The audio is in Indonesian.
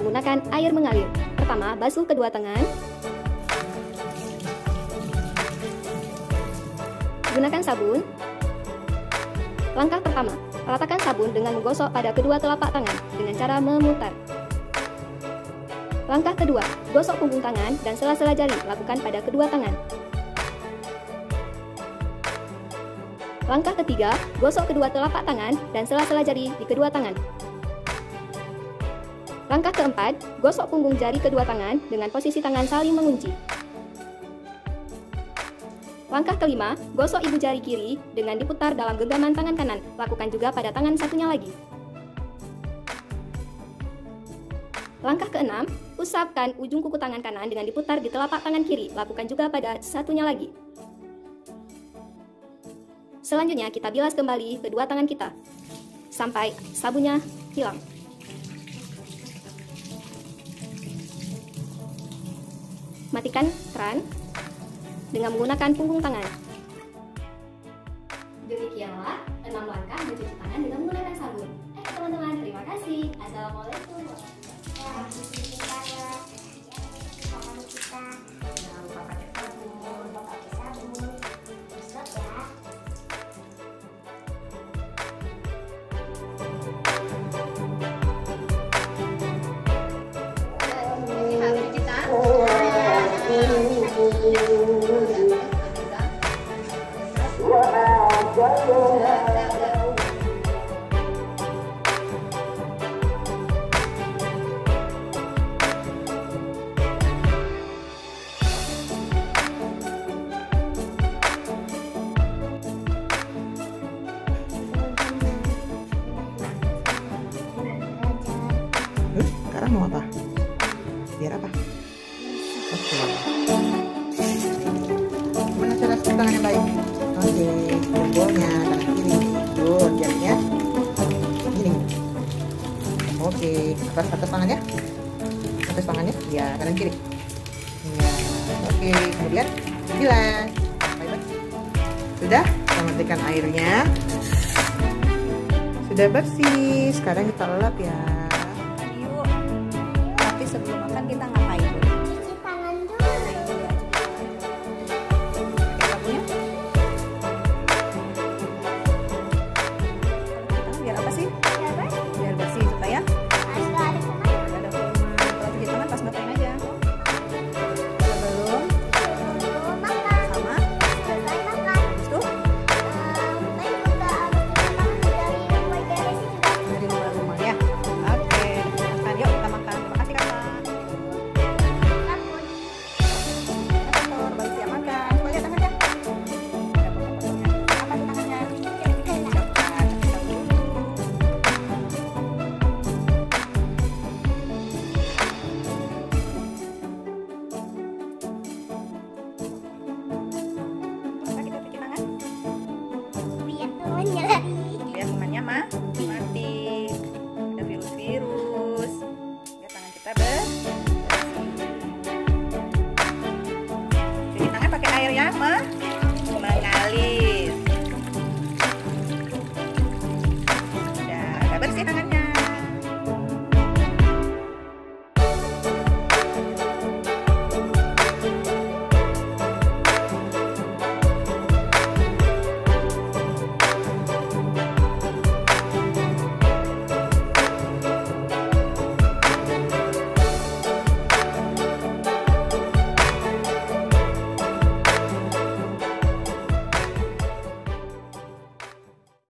menggunakan air mengalir. Pertama, basuh kedua tangan. Gunakan sabun. Langkah pertama, ratakan sabun dengan menggosok pada kedua telapak tangan dengan cara memutar. Langkah kedua, gosok punggung tangan dan sela-sela jari, lakukan pada kedua tangan. Langkah ketiga, gosok kedua telapak tangan dan sela-sela jari di kedua tangan. Langkah keempat, gosok punggung jari kedua tangan dengan posisi tangan saling mengunci. Langkah kelima, gosok ibu jari kiri dengan diputar dalam genggaman tangan kanan. Lakukan juga pada tangan satunya lagi. Langkah keenam, usapkan ujung kuku tangan kanan dengan diputar di telapak tangan kiri. Lakukan juga pada satunya lagi. Selanjutnya, kita bilas kembali kedua tangan kita sampai sabunnya hilang. Matikan keran dengan menggunakan punggung tangan. Demikianlah 6 langkah mencuci tangan dengan menggunakan sabun. Teman-teman, terima kasih. Assalamualaikum warahmatullahi wabarakatuh. Jangan lupa pakai sabun. Stop ya. Sekarang mau apa? Biar apa? Oke. Gimana cara cuci tangan yang baik? Oke, jempolnya tangan kiri. Good, jarinya. Gini. Oke, atas tangannya. Atas tangannya, ya kanan kiri. Ya, oke. Kemudian bilas. Sudah, kita matikan airnya. Sudah bersih. Sekarang kita lap ya. Sebelum makan kita ngapain dulu? Cuci tangan dulu. Pakai sabunnya? Biar apa sih? Biar bersih supaya Ada kuman. nggak ada kuman. Kalau cuci tangan pas ngapain aja? Sebelum Makan. sama Selesai makan. habis itu Saya juga harus cuci tangan dari mulai beres juga. dari luar rumah ya. Oke, makan yuk kita makan. Terima kasih kakak. Sabun. Kotor, baru siap makan. Coba lihat tangannya. Ada potong-potongnya. Apa tuh tangannya? Siapkan. Kita dulu. Maka kita cuci tangan. Biar temannya lagi. Biar kumannya mati. Ada virus-virus. Biar tangan kita bersih. Cuci tangan pakai air ya, Ma.